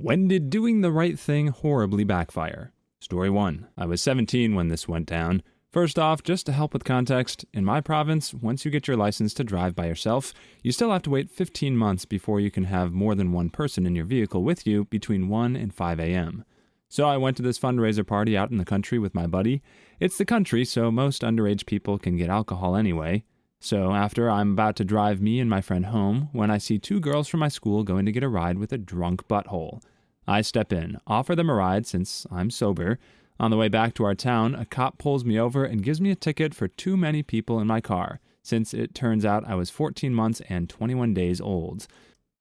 When did doing the right thing horribly backfire? Story 1. I was 17 when this went down. First off, just to help with context, in my province, once you get your license to drive by yourself, you still have to wait 15 months before you can have more than one person in your vehicle with you between 1 and 5 a.m. So I went to this fundraiser party out in the country with my buddy. It's the country, so most underage people can get alcohol anyway. So after I'm about to drive me and my friend home, when I see two girls from my school going to get a ride with a drunk butthole. I step in, offer them a ride since I'm sober. On the way back to our town, a cop pulls me over and gives me a ticket for too many people in my car, since it turns out I was 14 months and 21 days old.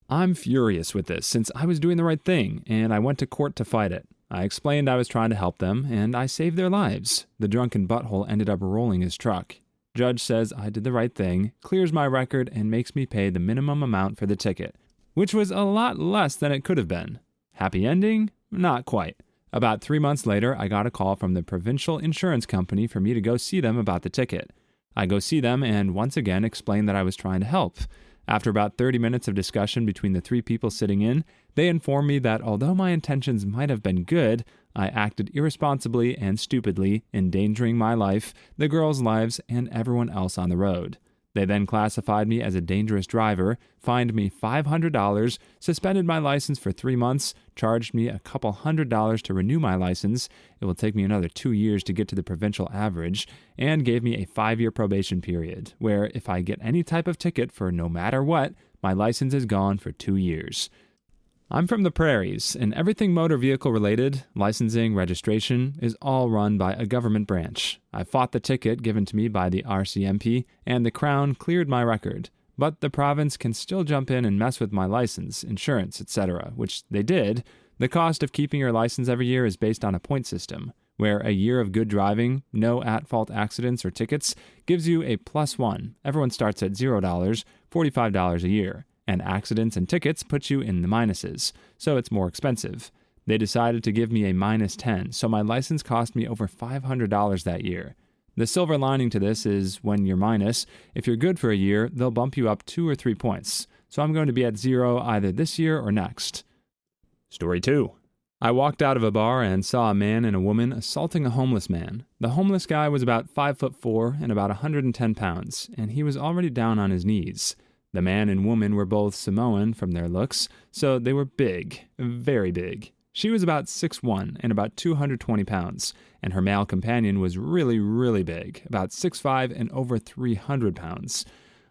I'm furious with this, since I was doing the right thing, and I went to court to fight it. I explained I was trying to help them, and I saved their lives. The drunken butthole ended up rolling his truck. Judge says I did the right thing, clears my record, and makes me pay the minimum amount for the ticket, which was a lot less than it could have been. Happy ending? Not quite. About 3 months later, I got a call from the provincial insurance company for me to go see them about the ticket. I go see them and once again explain that I was trying to help. After about 30 minutes of discussion between the three people sitting in, they informed me that although my intentions might have been good, I acted irresponsibly and stupidly, endangering my life, the girls' lives, and everyone else on the road. They then classified me as a dangerous driver, fined me $500, suspended my license for 3 months, charged me a couple $100 to renew my license, it will take me another 2 years to get to the provincial average, and gave me a 5-year probation period, where if I get any type of ticket for no matter what, my license is gone for 2 years. I'm from the prairies, and everything motor vehicle related, licensing, registration, is all run by a government branch. I fought the ticket given to me by the RCMP, and the Crown cleared my record. But the province can still jump in and mess with my license, insurance, etc., which they did. The cost of keeping your license every year is based on a point system, where a year of good driving, no at-fault accidents or tickets, gives you a +1. Everyone starts at $0, $45 a year. And accidents and tickets put you in the minuses, so it's more expensive. They decided to give me a -10, so my license cost me over $500 that year. The silver lining to this is when you're minus, if you're good for a year, they'll bump you up 2 or 3 points, so I'm going to be at 0 either this year or next. Story 2. I walked out of a bar and saw a man and a woman assaulting a homeless man. The homeless guy was about 5'4" and about 110 pounds, and he was already down on his knees. The man and woman were both Samoan from their looks, so they were big, very big. She was about 6'1" and about 220 pounds, and her male companion was really, really big, about 6'5" and over 300 pounds.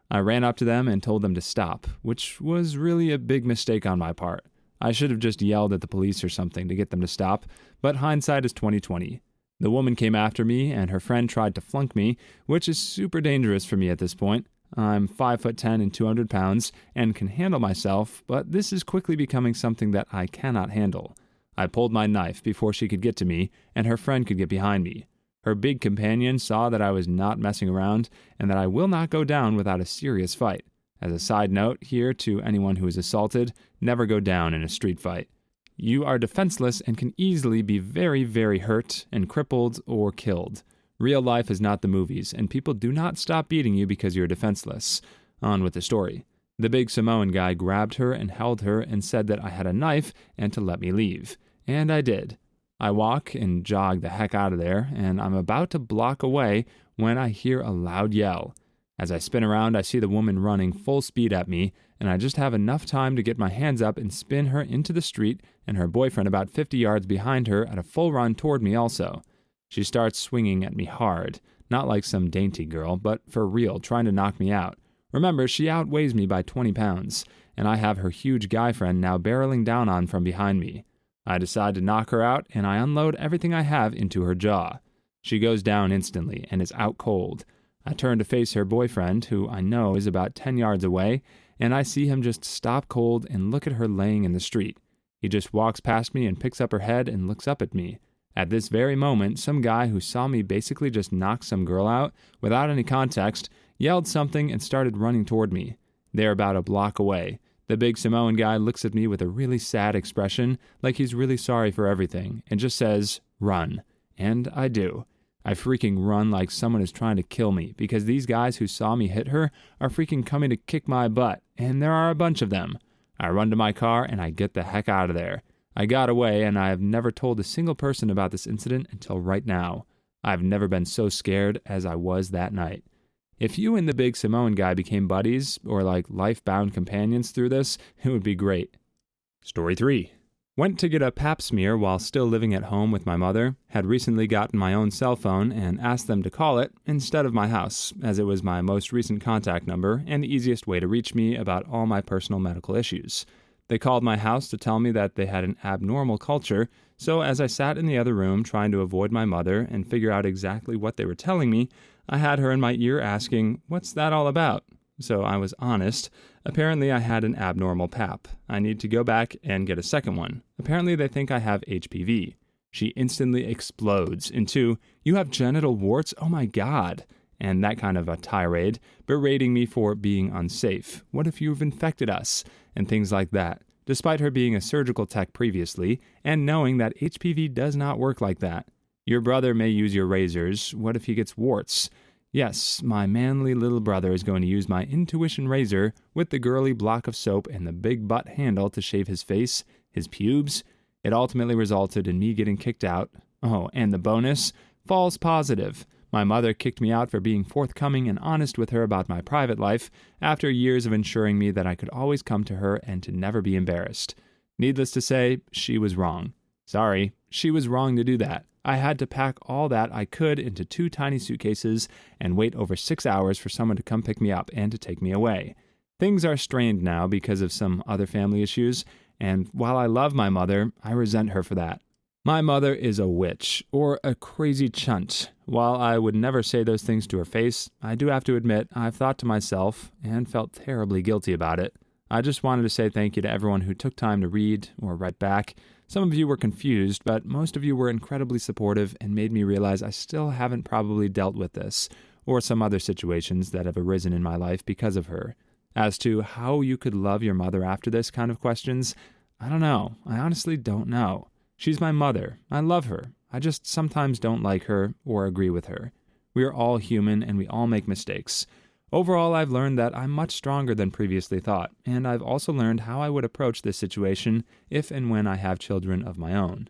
I ran up to them and told them to stop, which was really a big mistake on my part. I should have just yelled at the police or something to get them to stop, but hindsight is 20/20. The woman came after me, and her friend tried to flunk me, which is super dangerous for me at this point. I'm 5'10" and 200 pounds and can handle myself, but this is quickly becoming something that I cannot handle. I pulled my knife before she could get to me, and her friend could get behind me. Her big companion saw that I was not messing around and that I will not go down without a serious fight. As a side note here to anyone who is assaulted, never go down in a street fight. You are defenseless and can easily be very, very hurt and crippled or killed. Real life is not the movies, and people do not stop beating you because you're defenseless. On with the story. The big Samoan guy grabbed her and held her and said that I had a knife and to let me leave. And I did. I walk and jog the heck out of there, and I'm about to block away when I hear a loud yell. As I spin around, I see the woman running full speed at me, and I just have enough time to get my hands up and spin her into the street, and her boyfriend about 50 yards behind her at a full run toward me also. She starts swinging at me hard, not like some dainty girl, but for real, trying to knock me out. Remember, she outweighs me by 20 pounds, and I have her huge guy friend now barreling down on from behind me. I decide to knock her out, and I unload everything I have into her jaw. She goes down instantly and is out cold. I turn to face her boyfriend, who I know is about 10 yards away, and I see him just stop cold and look at her laying in the street. He just walks past me and picks up her head and looks up at me. At this very moment, some guy who saw me basically just knock some girl out, without any context, yelled something and started running toward me. They're about a block away. The big Samoan guy looks at me with a really sad expression, like he's really sorry for everything, and just says, "Run." And I do. I freaking run like someone is trying to kill me, because these guys who saw me hit her are freaking coming to kick my butt, and there are a bunch of them. I run to my car and I get the heck out of there. I got away, and I have never told a single person about this incident until right now. I've never been so scared as I was that night. If you and the big Samoan guy became buddies, or like life-bound companions through this, it would be great. Story 3. Went to get a pap smear while still living at home with my mother, had recently gotten my own cell phone and asked them to call it instead of my house, as it was my most recent contact number and the easiest way to reach me about all my personal medical issues. They called my house to tell me that they had an abnormal culture, so as I sat in the other room trying to avoid my mother and figure out exactly what they were telling me, I had her in my ear asking, "What's that all about?" So I was honest. Apparently I had an abnormal pap. I need to go back and get a second one. Apparently they think I have HPV. She instantly explodes into, "You have genital warts? Oh my God." And that kind of a tirade, berating me for being unsafe. What if you've infected us? And things like that. Despite her being a surgical tech previously, and knowing that HPV does not work like that. Your brother may use your razors. What if he gets warts? Yes, my manly little brother is going to use my intuition razor with the girly block of soap and the big butt handle to shave his face, his pubes. It ultimately resulted in me getting kicked out. Oh, and the bonus? False positive. My mother kicked me out for being forthcoming and honest with her about my private life, after years of ensuring me that I could always come to her and to never be embarrassed. Needless to say, she was wrong. Sorry, she was wrong to do that. I had to pack all that I could into 2 tiny suitcases and wait over 6 hours for someone to come pick me up and to take me away. Things are strained now because of some other family issues, and while I love my mother, I resent her for that. My mother is a witch, or a crazy chunt. While I would never say those things to her face, I do have to admit I've thought to myself, and felt terribly guilty about it. I just wanted to say thank you to everyone who took time to read or write back. Some of you were confused, but most of you were incredibly supportive and made me realize I still haven't probably dealt with this, or some other situations that have arisen in my life because of her. As to how you could love your mother after this kind of questions, I don't know. I honestly don't know. She's my mother. I love her. I just sometimes don't like her or agree with her. We are all human and we all make mistakes. Overall, I've learned that I'm much stronger than previously thought, and I've also learned how I would approach this situation if and when I have children of my own.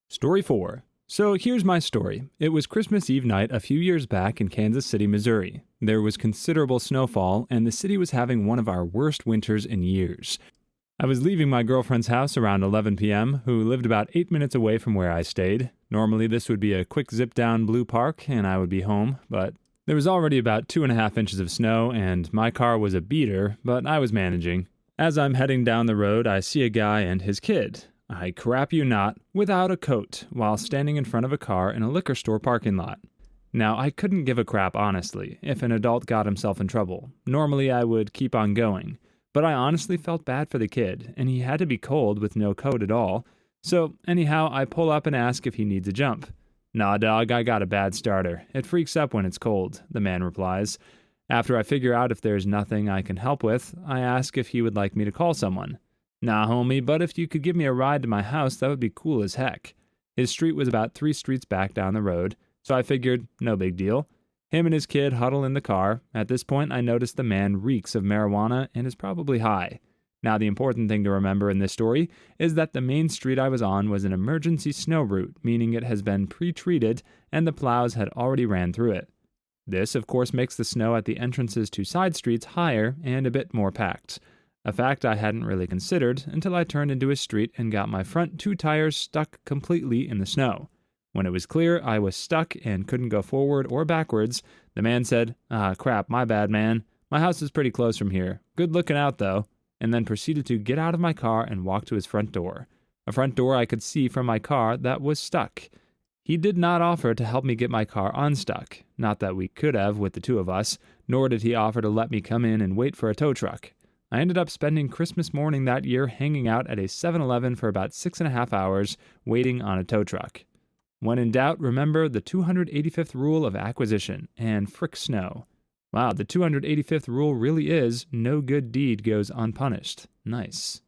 Story 4. So here's my story. It was Christmas Eve night a few years back in Kansas City, Missouri. There was considerable snowfall, and the city was having one of our worst winters in years. I was leaving my girlfriend's house around 11 p.m., who lived about 8 minutes away from where I stayed. Normally this would be a quick zip down Blue Park, and I would be home, but there was already about 2.5 inches of snow, and my car was a beater, but I was managing. As I'm heading down the road, I see a guy and his kid, I crap you not, without a coat, while standing in front of a car in a liquor store parking lot. Now, I couldn't give a crap, honestly, if an adult got himself in trouble. Normally, I would keep on going. But I honestly felt bad for the kid, and he had to be cold with no coat at all. So, anyhow, I pull up and ask if he needs a jump. "Nah, dog, I got a bad starter. It freaks up when it's cold," the man replies. After I figure out if there's nothing I can help with, I ask if he would like me to call someone. "Nah, homie, but if you could give me a ride to my house, that would be cool as heck." His street was about 3 streets back down the road, so I figured, no big deal. Him and his kid huddle in the car. At this point, I notice the man reeks of marijuana and is probably high. Now, the important thing to remember in this story is that the main street I was on was an emergency snow route, meaning it has been pre-treated and the plows had already ran through it. This, of course, makes the snow at the entrances to side streets higher and a bit more packed. A fact I hadn't really considered until I turned into a street and got my front 2 tires stuck completely in the snow. When it was clear I was stuck and couldn't go forward or backwards, the man said, "Ah, crap, my bad, man. My house is pretty close from here. Good looking out, though," and then proceeded to get out of my car and walk to his front door. A front door I could see from my car that was stuck. He did not offer to help me get my car unstuck, not that we could have with the 2 of us, nor did he offer to let me come in and wait for a tow truck. I ended up spending Christmas morning that year hanging out at a 7-Eleven for about 6.5 hours, waiting on a tow truck. When in doubt, remember the 285th rule of acquisition, and frick snow. Wow, the 285th rule really is, no good deed goes unpunished. Nice.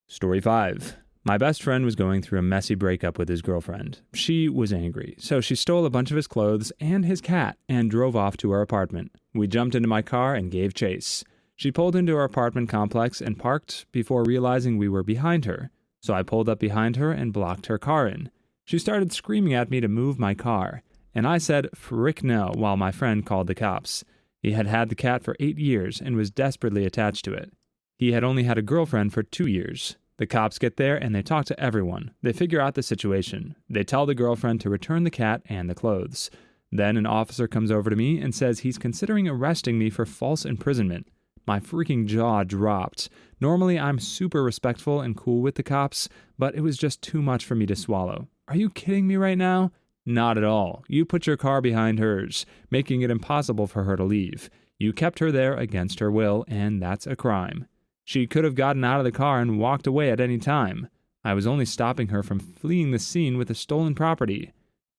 Story 5. My best friend was going through a messy breakup with his girlfriend. She was angry, so she stole a bunch of his clothes and his cat and drove off to our apartment. We jumped into my car and gave chase. She pulled into our apartment complex and parked before realizing we were behind her. so I pulled up behind her and blocked her car in. She started screaming at me to move my car, and I said, "Frick no," while my friend called the cops. He had had the cat for 8 years and was desperately attached to it. He had only had a girlfriend for 2 years. The cops get there and they talk to everyone. They figure out the situation. They tell the girlfriend to return the cat and the clothes. Then an officer comes over to me and says he's considering arresting me for false imprisonment. My freaking jaw dropped. Normally I'm super respectful and cool with the cops, but it was just too much for me to swallow. Are you kidding me right now? Not at all. You put your car behind hers, making it impossible for her to leave. You kept her there against her will, and that's a crime. She could have gotten out of the car and walked away at any time. I was only stopping her from fleeing the scene with the stolen property.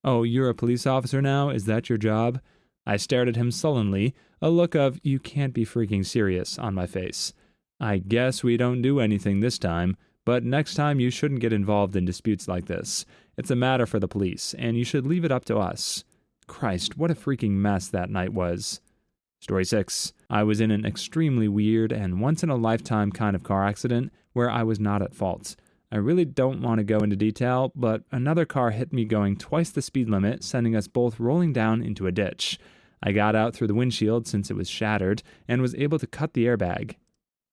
Oh, you're a police officer now? Is that your job? I stared at him sullenly, a look of, "You can't be freaking serious," on my face. I guess we don't do anything this time, but next time you shouldn't get involved in disputes like this. It's a matter for the police, and you should leave it up to us. Christ, what a freaking mess that night was. Story 6. I was in an extremely weird and once-in-a-lifetime kind of car accident where I was not at fault. I really don't want to go into detail, but another car hit me going twice the speed limit, sending us both rolling down into a ditch. I got out through the windshield since it was shattered and was able to cut the airbag.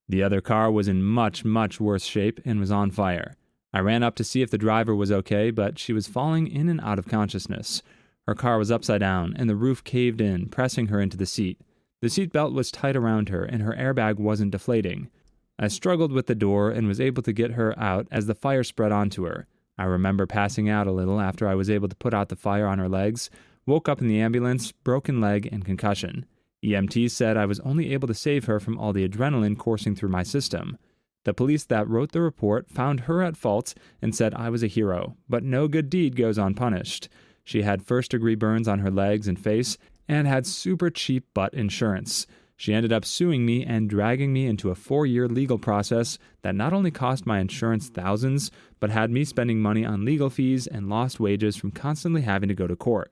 The other car was in much, much worse shape and was on fire. I ran up to see if the driver was okay, but she was falling in and out of consciousness. Her car was upside down, and the roof caved in, pressing her into the seat. The seatbelt was tight around her, and her airbag wasn't deflating. I struggled with the door and was able to get her out as the fire spread onto her. I remember passing out a little after I was able to put out the fire on her legs, woke up in the ambulance, broken leg, and concussion. EMTs said I was only able to save her from all the adrenaline coursing through my system. The police that wrote the report found her at fault and said I was a hero, but no good deed goes unpunished. She had first-degree burns on her legs and face and had super cheap butt insurance. She ended up suing me and dragging me into a 4-year legal process that not only cost my insurance thousands, but had me spending money on legal fees and lost wages from constantly having to go to court.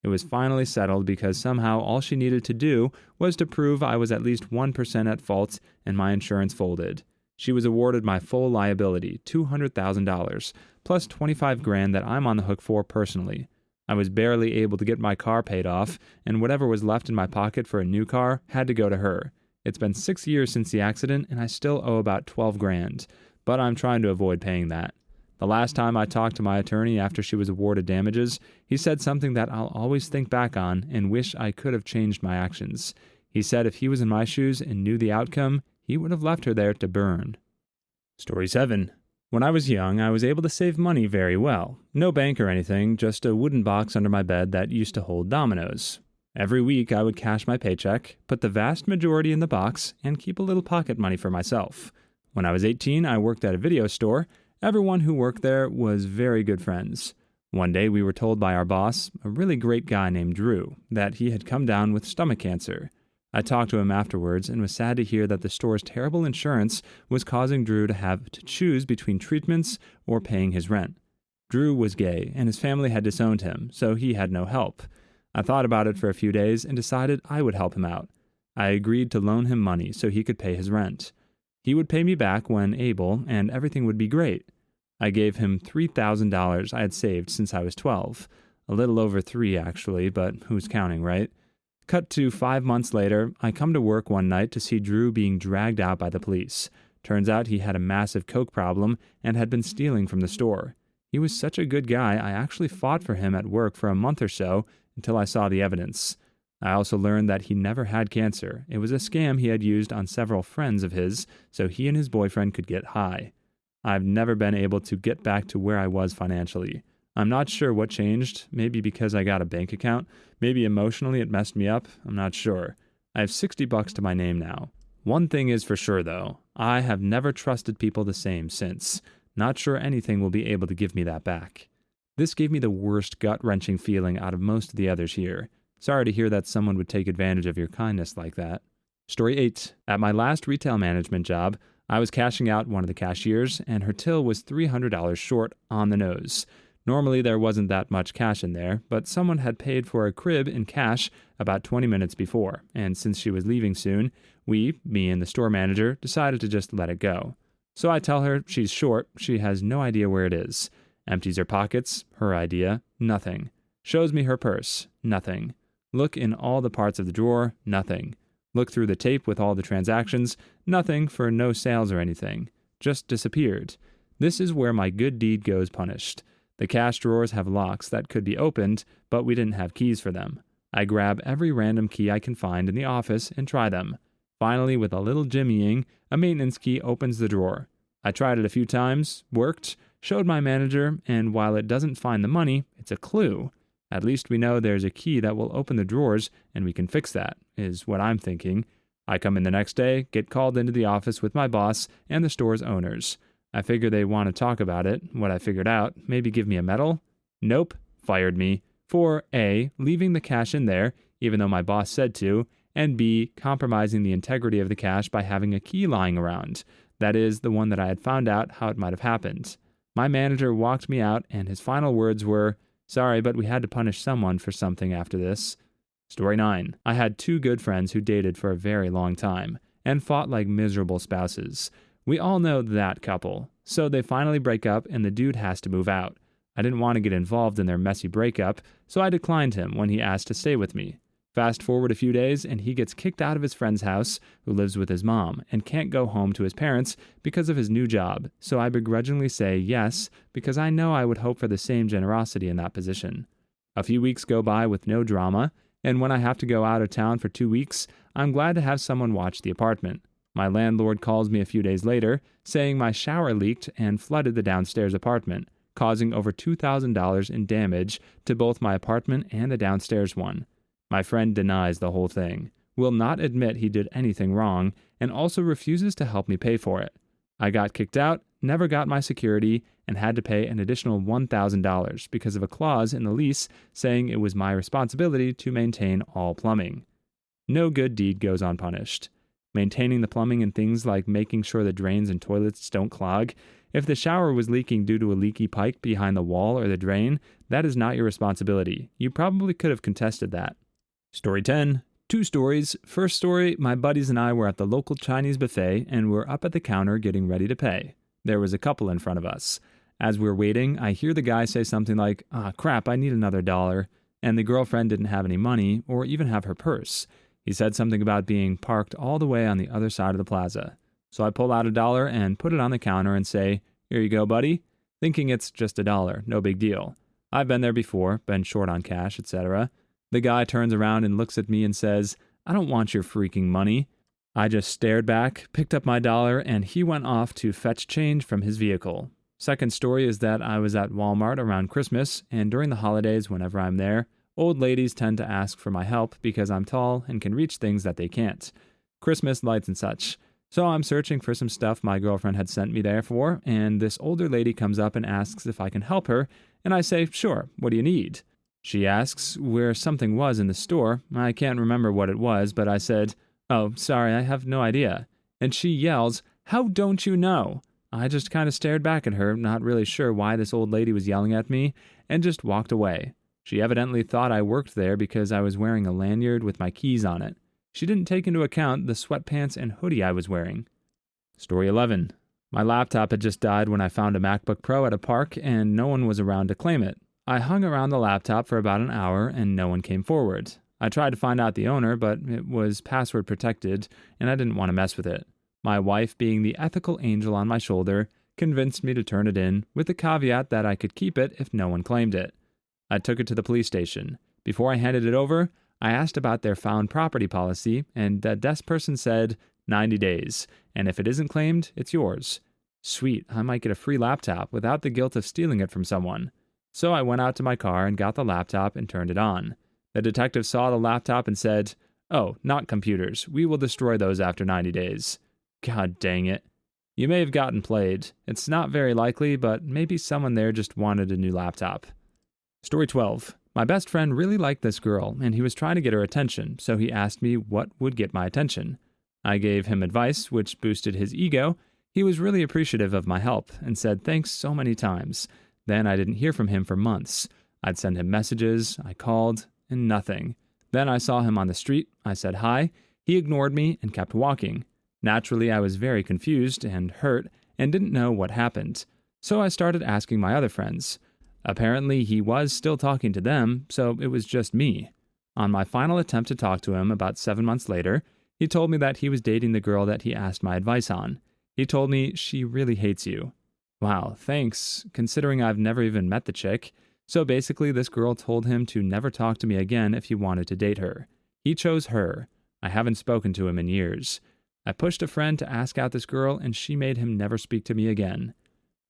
It was finally settled because somehow all she needed to do was to prove I was at least 1% at fault and my insurance folded. She was awarded my full liability, $200,000, plus $25,000 that I'm on the hook for personally. I was barely able to get my car paid off, and whatever was left in my pocket for a new car had to go to her. It's been 6 years since the accident, and I still owe about $12,000, but I'm trying to avoid paying that. The last time I talked to my attorney after she was awarded damages, he said something that I'll always think back on and wish I could have changed my actions. He said if he was in my shoes and knew the outcome, he would have left her there to burn. Story 7. When I was young, I was able to save money very well. No bank or anything, just a wooden box under my bed that used to hold dominoes. Every week I would cash my paycheck, put the vast majority in the box, and keep a little pocket money for myself. When I was 18, I worked at a video store. Everyone who worked there was very good friends. One day we were told by our boss, a really great guy named Drew, that he had come down with stomach cancer. I talked to him afterwards and was sad to hear that the store's terrible insurance was causing Drew to have to choose between treatments or paying his rent. Drew was gay, and his family had disowned him, so he had no help. I thought about it for a few days and decided I would help him out. I agreed to loan him money so he could pay his rent. He would pay me back when able, and everything would be great. I gave him $3,000 I had saved since I was 12. A little over 3, actually, but who's counting, right? Cut to 5 months later, I come to work one night to see Drew being dragged out by the police. Turns out he had a massive coke problem and had been stealing from the store. He was such a good guy, I actually fought for him at work for a month or so until I saw the evidence. I also learned that he never had cancer. It was a scam he had used on several friends of his so he and his boyfriend could get high. I've never been able to get back to where I was financially. I'm not sure what changed, maybe because I got a bank account, maybe emotionally it messed me up, I'm not sure. I have $60 to my name now. One thing is for sure though, I have never trusted people the same since. Not sure anything will be able to give me that back. This gave me the worst gut-wrenching feeling out of most of the others here. Sorry to hear that someone would take advantage of your kindness like that. Story 8. At my last retail management job, I was cashing out one of the cashiers, and her till was $300 short on the nose. Normally there wasn't that much cash in there, but someone had paid for a crib in cash about 20 minutes before, and since she was leaving soon, me and the store manager, decided to just let it go. So I tell her she's short, she has no idea where it is. Empties her pockets, her idea, nothing. Shows me her purse, nothing. Look in all the parts of the drawer, nothing. Look through the tape with all the transactions, nothing for no sales or anything. Just disappeared. This is where my good deed goes punished. The cash drawers have locks that could be opened, but we didn't have keys for them. I grab every random key I can find in the office and try them. Finally, with a little jimmying, a maintenance key opens the drawer. I tried it a few times, worked, showed my manager, and while it doesn't find the money, it's a clue. At least we know there's a key that will open the drawers, and we can fix that, is what I'm thinking. I come in the next day, get called into the office with my boss and the store's owners. I figure they want to talk about it, what I figured out, maybe give me a medal. Nope, fired me. For A, leaving the cash in there, even though my boss said to, and B, compromising the integrity of the cash by having a key lying around. That is, the one that I had found out how it might have happened. My manager walked me out, and his final words were, "Sorry, but we had to punish someone for something after this." Story 9. I had 2 good friends who dated for a very long time, and fought like miserable spouses. We all know that couple. So they finally break up, and the dude has to move out. I didn't want to get involved in their messy breakup, so I declined him when he asked to stay with me. Fast forward a few days, and he gets kicked out of his friend's house, who lives with his mom, and can't go home to his parents because of his new job, so I begrudgingly say yes, because I know I would hope for the same generosity in that position. A few weeks go by with no drama, and when I have to go out of town for 2 weeks, I'm glad to have someone watch the apartment. My landlord calls me a few days later, saying my shower leaked and flooded the downstairs apartment, causing over $2,000 in damage to both my apartment and the downstairs one. My friend denies the whole thing, will not admit he did anything wrong, and also refuses to help me pay for it. I got kicked out, never got my security, and had to pay an additional $1,000 because of a clause in the lease saying it was my responsibility to maintain all plumbing. No good deed goes unpunished. Maintaining the plumbing and things like making sure the drains and toilets don't clog. If the shower was leaking due to a leaky pipe behind the wall or the drain, that is not your responsibility. You probably could have contested that. Story 10. 2 stories. First story, my buddies and I were at the local Chinese buffet and we're up at the counter getting ready to pay. There was a couple in front of us. As we're waiting, I hear the guy say something like, crap, I need another $1, and the girlfriend didn't have any money or even have her purse. He said something about being parked all the way on the other side of the plaza. So I pull out $1 and put it on the counter and say, "Here you go, buddy," thinking it's just $1, no big deal. I've been there before, been short on cash, etc. The guy turns around and looks at me and says, "I don't want your freaking money." I just stared back, picked up my $1, and he went off to fetch change from his vehicle. Second story is that I was at Walmart around Christmas, and during the holidays, whenever I'm there, old ladies tend to ask for my help because I'm tall and can reach things that they can't. Christmas lights and such. So I'm searching for some stuff my girlfriend had sent me there for, and this older lady comes up and asks if I can help her, and I say, "Sure, what do you need?" She asks where something was in the store. I can't remember what it was, but I said, "Oh, sorry, I have no idea." And she yells, "How don't you know?" I just kind of stared back at her, not really sure why this old lady was yelling at me, and just walked away. She evidently thought I worked there because I was wearing a lanyard with my keys on it. She didn't take into account the sweatpants and hoodie I was wearing. Story 11. My laptop had just died when I found a MacBook Pro at a park and no one was around to claim it. I hung around the laptop for about an hour and no one came forward. I tried to find out the owner, but it was password protected and I didn't want to mess with it. My wife, being the ethical angel on my shoulder, convinced me to turn it in with the caveat that I could keep it if no one claimed it. I took it to the police station. Before I handed it over, I asked about their found property policy, and the desk person said 90 days, and if it isn't claimed, it's yours. Sweet, I might get a free laptop without the guilt of stealing it from someone. So I went out to my car and got the laptop and turned it on. The detective saw the laptop and said, "Oh, not computers. We will destroy those after 90 days. God dang it. You may have gotten played. It's not very likely, but maybe someone there just wanted a new laptop. Story 12. My best friend really liked this girl, and he was trying to get her attention, so he asked me what would get my attention. I gave him advice, which boosted his ego. He was really appreciative of my help, and said thanks so many times. Then I didn't hear from him for months. I'd send him messages, I called, and nothing. Then I saw him on the street, I said hi, he ignored me and kept walking. Naturally, I was very confused and hurt, and didn't know what happened. So I started asking my other friends. Apparently, he was still talking to them, so it was just me. On my final attempt to talk to him about 7 months later, he told me that he was dating the girl that he asked my advice on. He told me, "She really hates you." Wow, thanks, considering I've never even met the chick. So basically, this girl told him to never talk to me again if he wanted to date her. He chose her. I haven't spoken to him in years. I pushed a friend to ask out this girl, and she made him never speak to me again.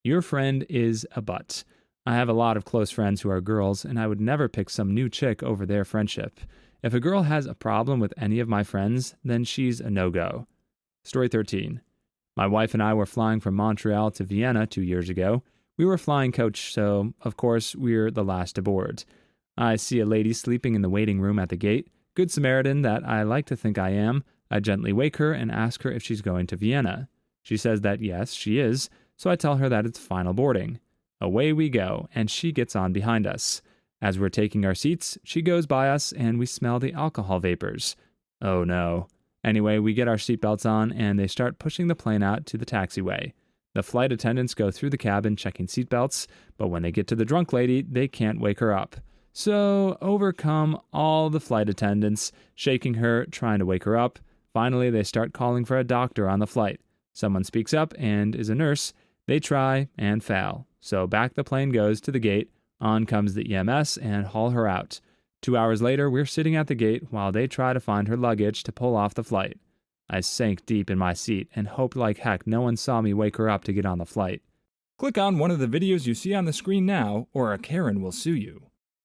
Your friend is a butt. I have a lot of close friends who are girls, and I would never pick some new chick over their friendship. If a girl has a problem with any of my friends, then she's a no-go. Story 13. My wife and I were flying from Montreal to Vienna 2 years ago. We were flying coach, so, of course, we're the last aboard. I see a lady sleeping in the waiting room at the gate. Good Samaritan that I like to think I am. I gently wake her and ask her if she's going to Vienna. She says that yes, she is, so I tell her that it's final boarding. Away we go, and she gets on behind us. As we're taking our seats, she goes by us, and we smell the alcohol vapors. Oh no. Anyway, we get our seatbelts on, and they start pushing the plane out to the taxiway. The flight attendants go through the cabin checking seatbelts, but when they get to the drunk lady, they can't wake her up. So, overcome all the flight attendants, shaking her, trying to wake her up. Finally, they start calling for a doctor on the flight. Someone speaks up and is a nurse. They try and fail. So back the plane goes to the gate. On comes the EMS and haul her out. 2 hours later, we're sitting at the gate while they try to find her luggage to pull off the flight. I sank deep in my seat and hoped like heck no one saw me wake her up to get on the flight. Click on one of the videos you see on the screen now, or a Karen will sue you.